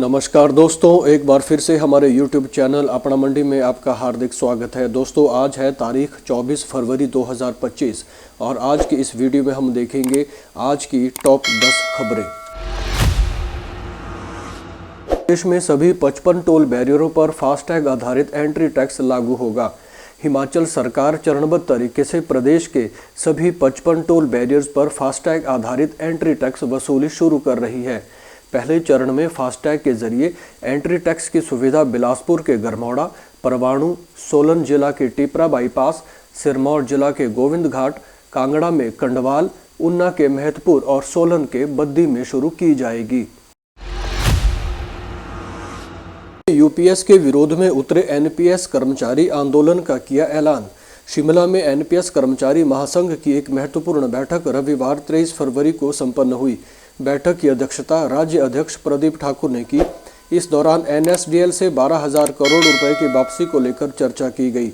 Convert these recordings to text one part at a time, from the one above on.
नमस्कार दोस्तों, एक बार फिर से हमारे YouTube चैनल अपना मंडी में आपका हार्दिक स्वागत है। दोस्तों, आज है तारीख 24 फरवरी 2025 और आज की इस वीडियो में हम देखेंगे आज की टॉप 10 खबरें। देश में सभी 55 टोल बैरियरों पर फास्टैग आधारित एंट्री टैक्स लागू होगा। हिमाचल सरकार चरणबद्ध तरीके से प्रदेश के सभी 55 टोल बैरियर्स पर फास्टैग आधारित एंट्री टैक्स वसूली शुरू कर रही है। पहले चरण में फास्टैग के जरिए एंट्री टैक्स की सुविधा बिलासपुर के गरमौड़ा, परवाणु, सोलन जिला के टिपरा बाईपास, सिरमौर जिला के गोविंद घाट, कांगड़ा में कंडवाल, ऊना के महतपुर और सोलन के बद्दी में शुरू की जाएगी। यूपीएस के विरोध में उतरे एनपीएस कर्मचारी आंदोलन का किया ऐलान। शिमला में एनपीएस कर्मचारी महासंघ की एक महत्वपूर्ण बैठक रविवार 23 फरवरी को संपन्न हुई। बैठक की अध्यक्षता राज्य अध्यक्ष प्रदीप ठाकुर ने की। इस दौरान एनएसडीएल से 12,000 करोड़ रुपए की वापसी को लेकर चर्चा की गई।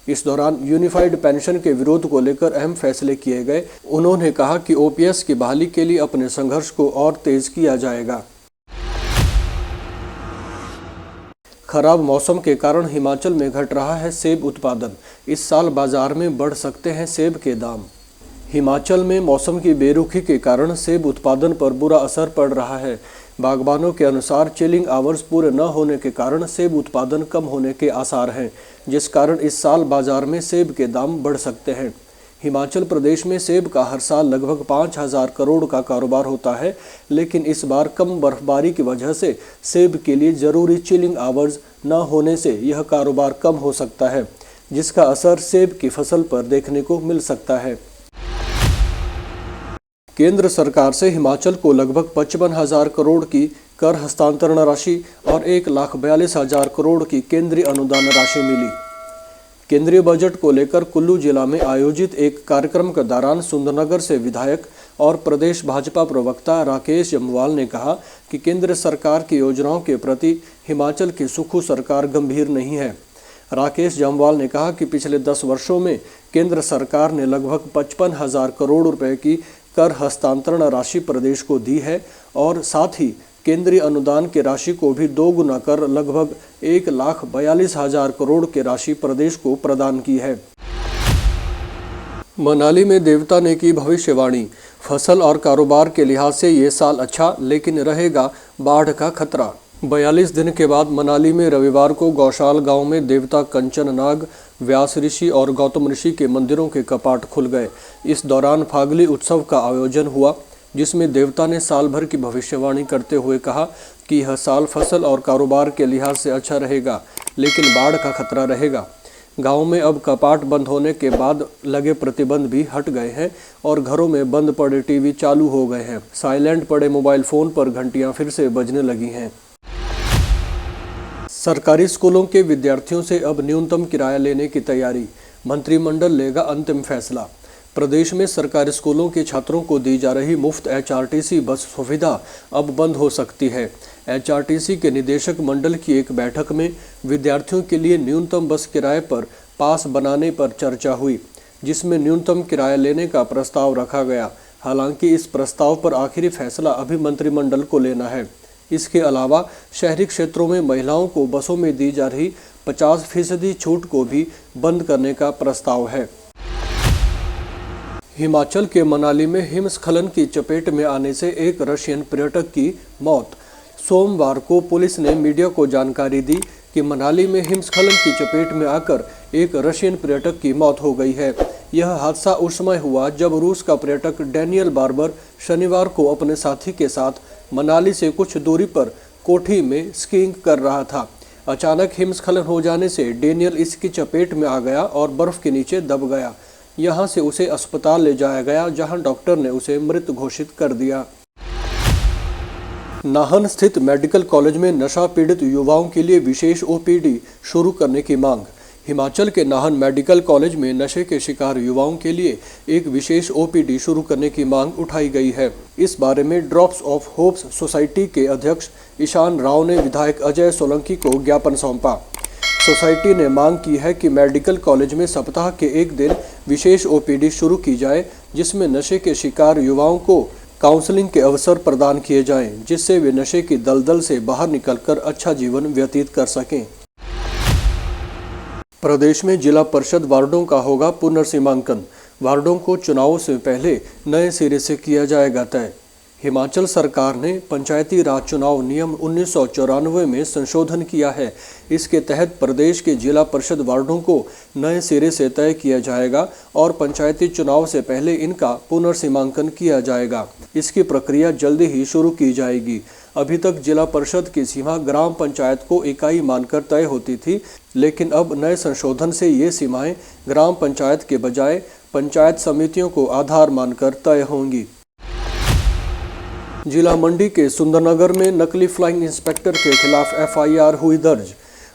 इस दौरान यूनिफाइड पेंशन के विरोध को लेकर अहम फैसले किए गए। उन्होंने कहा कि ओपीएस की बहाली के लिए अपने संघर्ष को और तेज किया जाएगा। खराब मौसम के कारण हिमाचल में घट रहा है सेब उत्पादन। इस साल बाजार में बढ़ सकते हैं सेब के दाम। हिमाचल में मौसम की बेरुखी के कारण सेब उत्पादन पर बुरा असर पड़ रहा है। बागबानों के अनुसार चिलिंग आवर्स पूरे न होने के कारण सेब उत्पादन कम होने के आसार हैं, जिस कारण इस साल बाजार में सेब के दाम बढ़ सकते हैं। हिमाचल प्रदेश में सेब का हर साल लगभग 5,000 करोड़ का कारोबार होता है, लेकिन इस बार कम बर्फबारी की वजह से सेब के लिए जरूरी चिलिंग आवर्स न होने से यह कारोबार कम हो सकता है, जिसका असर सेब की फसल पर देखने को मिल सकता है। केंद्र सरकार से हिमाचल को लगभग 55,000 करोड़ की कर हस्तांतरण राशि और 1,42,000 करोड़ की केंद्रीय अनुदान राशि मिली। केंद्रीय बजट को लेकर कुल्लू जिला में आयोजित एक कार्यक्रम के दौरान सुंदरनगर से विधायक और प्रदेश भाजपा प्रवक्ता राकेश जम्वाल ने कहा कि केंद्र सरकार की योजनाओं के प्रति हिमाचल की सुक्खू सरकार गंभीर नहीं है। राकेश जम्वाल ने कहा कि पिछले 10 वर्षों में केंद्र सरकार ने लगभग 55,000 करोड़ रुपए की कर हस्तांतरण राशि प्रदेश को दी है और साथ ही केंद्रीय अनुदान की राशि को भी 2 गुना कर लगभग 1,42,000 करोड़ की राशि प्रदेश को प्रदान की है। मनाली में देवता ने की भविष्यवाणी। फसल और कारोबार के लिहाज से ये साल अच्छा, लेकिन रहेगा बाढ़ का खतरा। 42 दिन के बाद मनाली में रविवार को गौशाल गांव में देवता कंचन नाग, व्यास ऋषि और गौतम ऋषि के मंदिरों के कपाट खुल गए। इस दौरान फागली उत्सव का आयोजन हुआ, जिसमें देवता ने साल भर की भविष्यवाणी करते हुए कहा कि यह साल फसल और कारोबार के लिहाज से अच्छा रहेगा, लेकिन बाढ़ का खतरा रहेगा। गांव में अब कपाट बंद होने के बाद लगे प्रतिबंध भी हट गए हैं और घरों में बंद पड़े टीवी चालू हो गए हैं। साइलेंट पड़े मोबाइल फोन पर घंटियां फिर से बजने लगी हैं। सरकारी स्कूलों के विद्यार्थियों से अब न्यूनतम किराया लेने की तैयारी। मंत्रिमंडल लेगा अंतिम फैसला। प्रदेश में सरकारी स्कूलों के छात्रों को दी जा रही मुफ्त एचआरटीसी बस सुविधा अब बंद हो सकती है। एचआरटीसी के निदेशक मंडल की एक बैठक में विद्यार्थियों के लिए न्यूनतम बस किराए पर पास बनाने पर चर्चा हुई, जिसमें न्यूनतम किराया लेने का प्रस्ताव रखा गया। हालांकि इस प्रस्ताव पर आखिरी फैसला अभी मंत्रिमंडल को लेना है। इसके अलावा शहरी क्षेत्रों में महिलाओं को बसों में दी जा रही 50% छूट को भी बंद करने का प्रस्ताव है। हिमाचल के मनाली में हिमस्खलन की चपेट में आने से एक रशियन पर्यटक की मौत। सोमवार को पुलिस ने मीडिया को जानकारी दी कि मनाली में हिमस्खलन की चपेट में आकर एक रशियन पर्यटक की मौत हो गई है। यह हादसा उस समय हुआ जब रूस का पर्यटक डैनियल बार्बर शनिवार को अपने साथी के साथ मनाली से कुछ दूरी पर कोठी में स्कीइंग कर रहा था। अचानक हिमस्खलन हो जाने से डैनियल इसकी चपेट में आ गया और बर्फ के नीचे दब गया। यहां से उसे अस्पताल ले जाया गया, जहां डॉक्टर ने उसे मृत घोषित कर दिया। नाहन स्थित मेडिकल कॉलेज में नशा पीड़ित युवाओं के लिए विशेष ओपीडी शुरू करने की मांग। हिमाचल के नाहन मेडिकल कॉलेज में नशे के शिकार युवाओं के लिए एक विशेष ओपीडी शुरू करने की मांग उठाई गई है। इस बारे में ड्रॉप्स ऑफ होप्स सोसाइटी के अध्यक्ष ईशान राव ने विधायक अजय सोलंकी को ज्ञापन सौंपा। सोसाइटी ने मांग की है कि मेडिकल कॉलेज में सप्ताह के एक दिन विशेष ओपीडी शुरू की जाए, जिसमें नशे के शिकार युवाओं को काउंसलिंग के अवसर प्रदान किए जाएं, जिससे वे नशे की दलदल से बाहर निकलकर अच्छा जीवन व्यतीत कर सकें। प्रदेश में जिला परिषद वार्डों का होगा पुनर्सीमांकन। वार्डों को चुनावों से पहले नए सिरे से किया जाएगा तय। हिमाचल सरकार ने पंचायती राज चुनाव नियम 1994 में संशोधन किया है। इसके तहत प्रदेश के जिला परिषद वार्डों को नए सिरे से तय किया जाएगा और पंचायती चुनाव से पहले इनका पुनर्सीमांकन किया जाएगा। इसकी प्रक्रिया जल्दी ही शुरू की जाएगी। अभी तक जिला परिषद की सीमा ग्राम पंचायत को इकाई मानकर तय होती थी, लेकिन अब नए संशोधन से ये सीमाएं ग्राम पंचायत के बजाय पंचायत समितियों को आधार मानकर तय होंगी। जिला मंडी के सुंदरनगर में नकली फ्लाइंग इंस्पेक्टर के खिलाफ एफआईआर हुई दर्ज।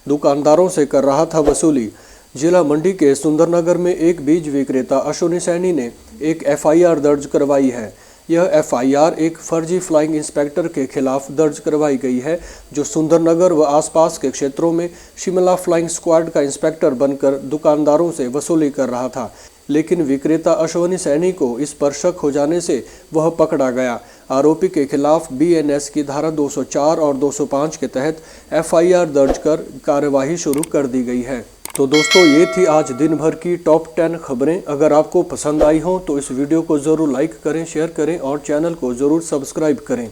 दुकानदारों से कर रहा था वसूली। जिला मंडी के सुंदरनगर में एक बीज विक्रेता अश्विनी सैनी ने एक एफआईआर दर्ज करवाई है। यह एफआईआर एक फर्जी फ्लाइंग इंस्पेक्टर के खिलाफ दर्ज करवाई गई है, जो सुंदरनगर व आसपास के क्षेत्रों में शिमला फ्लाइंग स्क्वाड का इंस्पेक्टर बनकर दुकानदारों से वसूली कर रहा था। लेकिन विक्रेता अश्विनी सैनी को इस पर शक हो जाने से वह पकड़ा गया। आरोपी के खिलाफ बीएनएस की धारा 204 और 205 के तहत एफआईआर दर्ज कर कार्यवाही शुरू कर दी गई है। तो दोस्तों, ये थी आज दिन भर की टॉप 10 खबरें। अगर आपको पसंद आई हो तो इस वीडियो को ज़रूर लाइक करें, शेयर करें और चैनल को ज़रूर सब्सक्राइब करें।